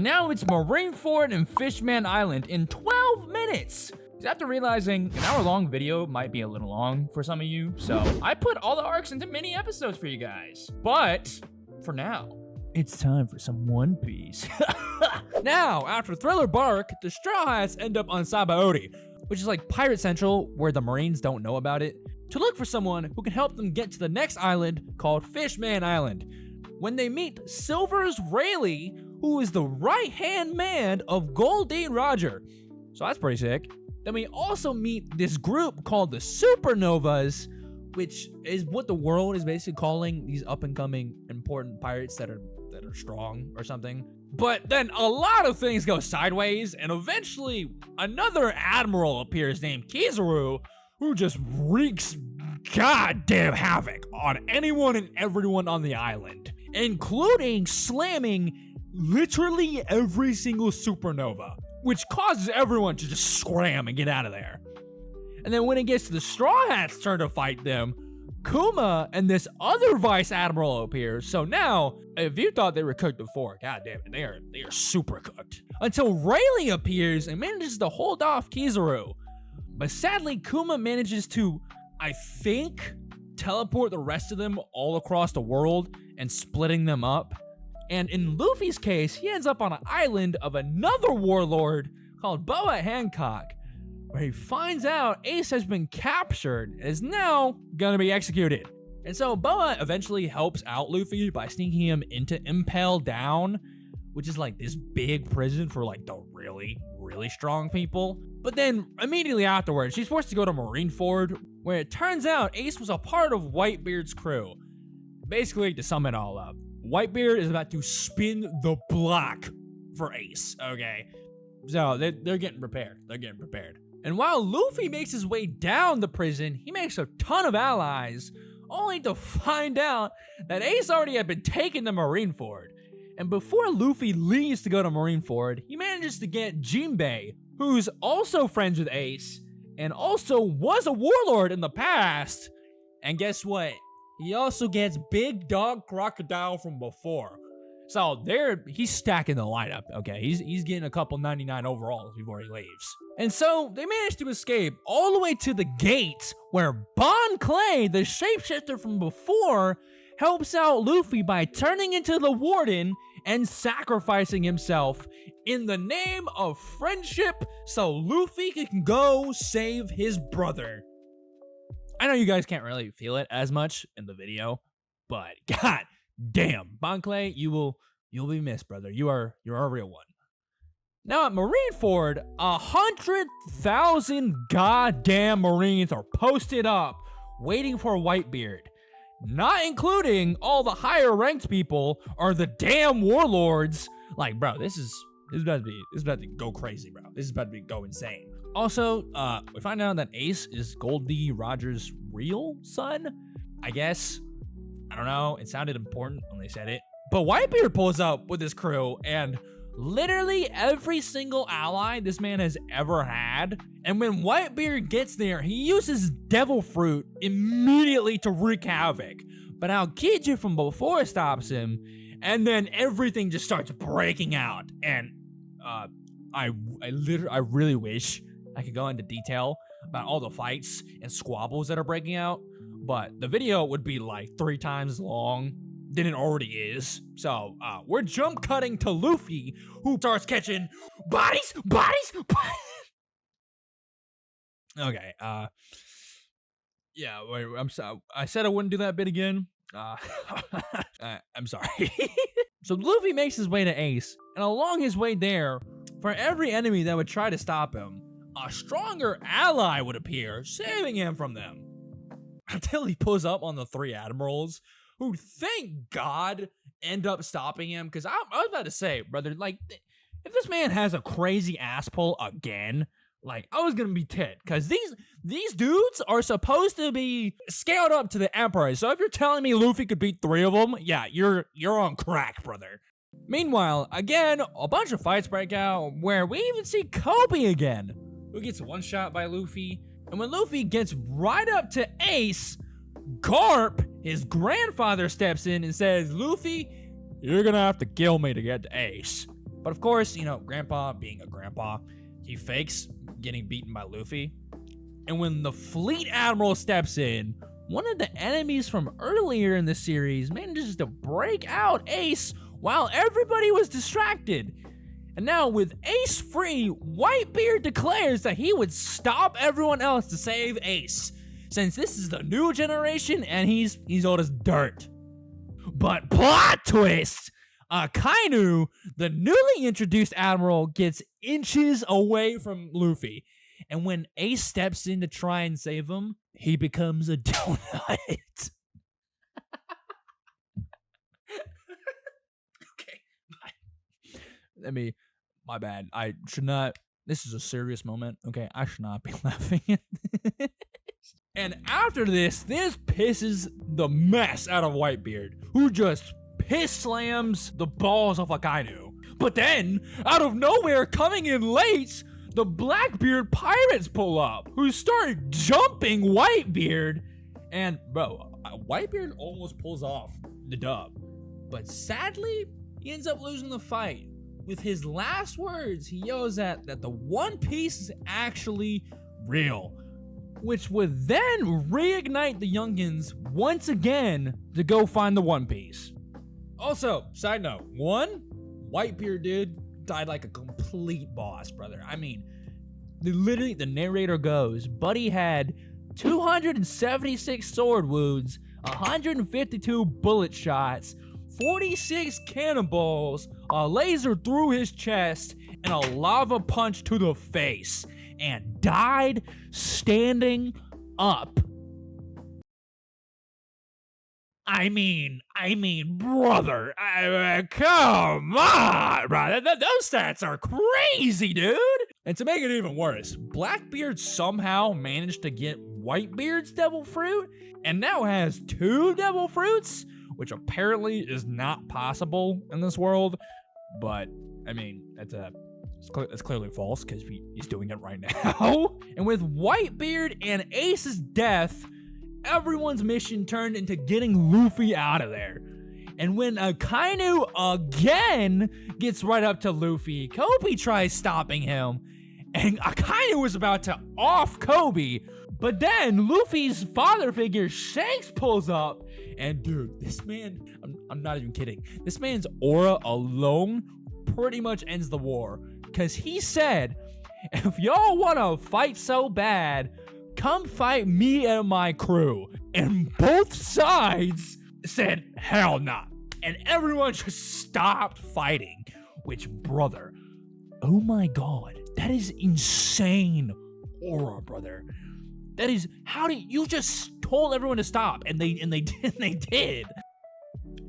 Now it's Marineford and Fishman Island in 12 minutes. After realizing an hour-long video might be a little long for some of you, so I put all the arcs into mini episodes for you guys. But for now, it's time for some One Piece. Now, after Thriller Bark, the Straw Hats end up on Sabaody, which is like Pirate Central, where the Marines don't know about it, to look for someone who can help them get to the next island called Fishman Island. When they meet Silver's Rayleigh, who is the right-hand man of Goldie Roger. So that's pretty sick. Then we also meet this group called the Supernovas, which is what the world is basically calling these up-and-coming important pirates that are strong or something. But then a lot of things go sideways, and eventually another admiral appears named Kizaru, who just wreaks goddamn havoc on anyone and everyone on the island, including slamming literally every single supernova, which causes everyone to just scram and get out of there. And then when it gets to the Straw Hats' turn to fight them, Kuma and this other vice admiral appears. So now, if you thought they were cooked before, god damn it, they are super cooked. Until Rayleigh appears and manages to hold off Kizaru. But sadly, Kuma manages to, I think, teleport the rest of them all across the world and splitting them up. And in Luffy's case, he ends up on an island of another warlord called Boa Hancock, where he finds out Ace has been captured and is now gonna be executed. And so Boa eventually helps out Luffy by sneaking him into Impel Down, which is like this big prison for like the really, really strong people. But then immediately afterwards, she's forced to go to Marineford, where it turns out Ace was a part of Whitebeard's crew. Basically, to sum it all up, Whitebeard is about to spin the block for Ace, okay? So they're getting prepared. They're getting prepared. And while Luffy makes his way down the prison, he makes a ton of allies, only to find out that Ace already had been taken to Marineford. And before Luffy leaves to go to Marineford, he manages to get Jinbei, who's also friends with Ace, and also was a warlord in the past. And guess what? He also gets Big Dog Crocodile from before. So he's stacking the lineup, okay? He's getting a couple 99 overalls before he leaves. And so they managed to escape all the way to the gate, where Bon Clay, the shapeshifter from before, helps out Luffy by turning into the Warden and sacrificing himself in the name of friendship so Luffy can go save his brother. I know you guys can't really feel it as much in the video, but god damn, Bon Clay, you'll be missed, brother. You're a real one. Now at Marineford, 100,000 goddamn Marines are posted up, waiting for Whitebeard, not including all the higher ranked people or the damn warlords. Like, bro, this is about to go crazy, bro. This is about to go insane. Also, we find out that Ace is Goldie Roger's real son, I guess. I don't know. It sounded important when they said it. But Whitebeard pulls up with his crew and literally every single ally this man has ever had. And when Whitebeard gets there, he uses Devil Fruit immediately to wreak havoc. But Aokiji from before stops him, and then everything just starts breaking out. And I really wish I could go into detail about all the fights and squabbles that are breaking out, but the video would be like 3 times long than it already is. So we're jump cutting to Luffy, who starts catching bodies. Okay, yeah, wait, I'm sorry. I said I wouldn't do that bit again. I'm sorry. So Luffy makes his way to Ace, and along his way there, for every enemy that would try to stop him, a stronger ally would appear, saving him from them. Until he pulls up on the 3 admirals, who, thank God, end up stopping him. Because I was about to say, brother, like, if this man has a crazy ass pull again, like, I was gonna be ticked. Because these dudes are supposed to be scaled up to the Emperor. So if you're telling me Luffy could beat 3 of them, yeah, you're on crack, brother. Meanwhile, again, a bunch of fights break out, where we even see Kobe again, who gets one shot by Luffy. And when Luffy gets right up to Ace, Garp, his grandfather, steps in and says, Luffy, you're gonna have to kill me to get to Ace. But of course, you know, Grandpa being a grandpa, he fakes getting beaten by Luffy. And when the fleet admiral steps in, one of the enemies from earlier in the series manages to break out Ace while everybody was distracted. And now with Ace free, Whitebeard declares that he would stop everyone else to save Ace, since this is the new generation and he's old as dirt. But plot twist! Akainu, the newly introduced admiral, gets inches away from Luffy. And when Ace steps in to try and save him, he becomes a donut. Okay, my bad. I should not, this is a serious moment, okay? I should not be laughing at this. And after this pisses the mess out of Whitebeard, who just piss slams the balls off Akainu. But then, out of nowhere, coming in late, the Blackbeard pirates pull up, who start jumping Whitebeard. And bro, Whitebeard almost pulls off the dub. But sadly, he ends up losing the fight. With his last words, he yells that the One Piece is actually real, which would then reignite the youngins once again to go find the One Piece. Also, side note, Whitebeard dude died like a complete boss, brother. I mean, literally the narrator goes, Buddy had 276 sword wounds, 152 bullet shots, 46 cannonballs, a laser through his chest, and a lava punch to the face, and died standing up. I mean, brother, come on, brother. Those stats are crazy, dude. And to make it even worse, Blackbeard somehow managed to get Whitebeard's devil fruit, and now has 2 devil fruits, which apparently is not possible in this world. But I mean, it's clearly false because he's doing it right now. And with Whitebeard and Ace's death, everyone's mission turned into getting Luffy out of there. And when Akainu again gets right up to Luffy, Kobe tries stopping him, and Akainu was about to off Kobe, but then Luffy's father figure Shanks pulls up, and dude, this man, I'm not even kidding, this man's aura alone pretty much ends the war, because he said, if y'all want to fight so bad, come fight me and my crew. And both sides said, hell nah. And everyone just stopped fighting. Which, brother, oh my god, that is insane aura, brother. That is, how do you just told everyone to stop, and they did.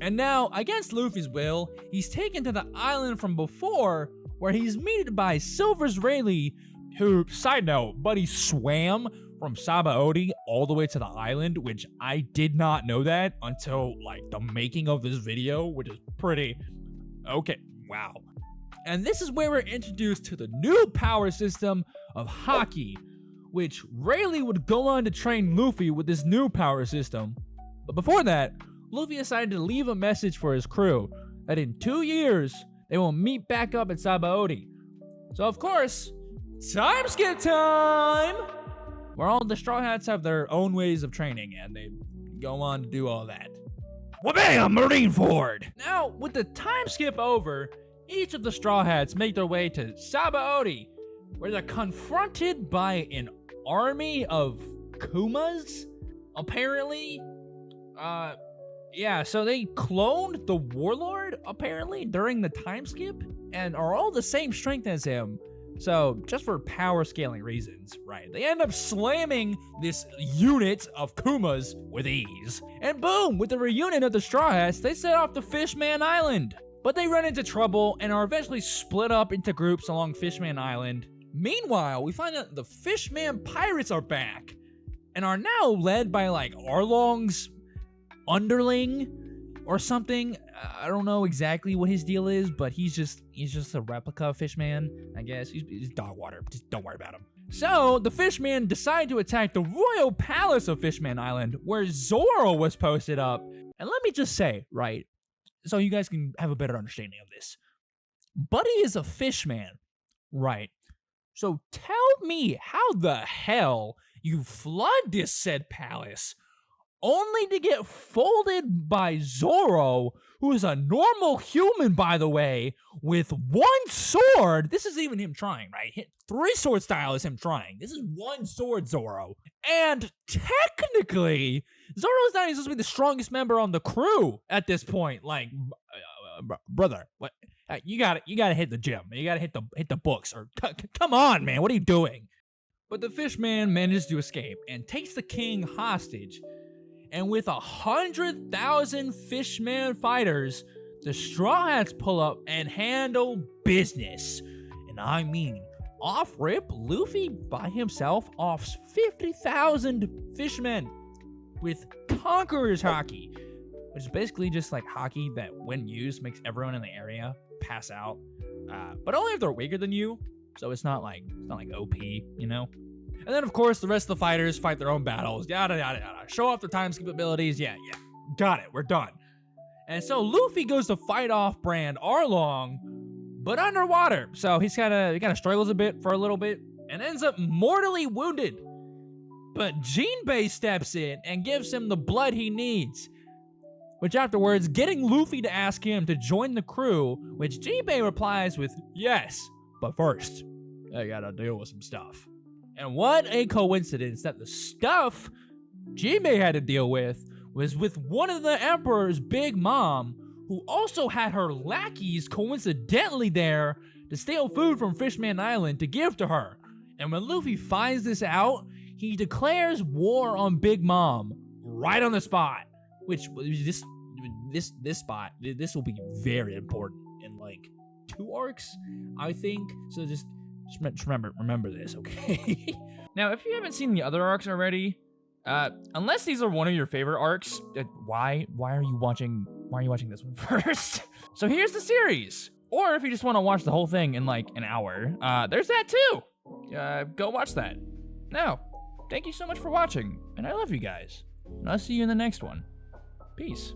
And now, against Luffy's will, he's taken to the island from before, where he's meted by Silver's Rayleigh, who, side note, Buddy swam from Sabaody all the way to the island, which I did not know that until like the making of this video, which is pretty okay. Wow. And this is where we're introduced to the new power system of Haki, which Rayleigh would go on to train Luffy with this new power system. But before that, Luffy decided to leave a message for his crew that in 2 years they will meet back up at Sabaody. So of course, time skip time! Where all the Straw Hats have their own ways of training, and they go on to do all that. Wabam! Marineford! Now, with the time skip over, each of the Straw Hats make their way to Sabaody, where they're confronted by an army of Kumas, apparently. Yeah, so they cloned the Warlord, apparently, during the time skip, and are all the same strength as him. So, just for power scaling reasons, right? They end up slamming this unit of Kumas with ease. And boom, with the reunion of the Straw Hats, they set off to Fishman Island. But they run into trouble and are eventually split up into groups along Fishman Island. Meanwhile, we find out the Fishman Pirates are back and are now led by like Arlong's underling or something. I don't know exactly what his deal is, but he's just a replica of Fishman, I guess. He's dog water. Just don't worry about him. So the Fishmen decide to attack the royal palace of Fishman Island, where Zoro was posted up. And let me just say, right, so you guys can have a better understanding of this. Buddy is a fishman. Right. So tell me how the hell you flood this said palace only to get folded by Zoro, who is a normal human, by the way, with one sword. This is even him trying, right? 3-sword style is him trying. This is one sword, Zoro. And technically, Zoro's not even supposed to be the strongest member on the crew at this point. Like, brother, what? You gotta hit the gym. You gotta hit the books. Or come on, man, what are you doing? But the fishman manages to escape and takes the king hostage. And with 100,000 fishman fighters, the Straw Hats pull up and handle business. And I mean, off rip, Luffy by himself offs 50,000 fishmen with Conqueror's Haki, which is basically just like hockey that, when used, makes everyone in the area pass out. But only if they're weaker than you, so it's not like OP, you know? And then, of course, the rest of the fighters fight their own battles, yada, yada, yada. Show off their time skip abilities, yeah. Got it, we're done. And so Luffy goes to fight off Brand Arlong, but underwater. So he kind of struggles a bit for a little bit and ends up mortally wounded. But Jinbei steps in and gives him the blood he needs, which afterwards, getting Luffy to ask him to join the crew, which Jinbei replies with, yes, but first, I gotta deal with some stuff. And what a coincidence that the stuff Jinbei had to deal with was with one of the Emperor's big mom, who also had her lackeys coincidentally there to steal food from Fishman Island to give to her. And when Luffy finds this out, he declares war on Big Mom right on the spot, which this spot, this will be very important in like 2 arcs, I think. So just remember this, okay? Now, if you haven't seen the other arcs already, unless these are one of your favorite arcs, why are you watching this one first? So here's the series. Or if you just want to watch the whole thing in like an hour, there's that too. Go watch that. Now, thank you so much for watching, and I love you guys. And I'll see you in the next one. Peace.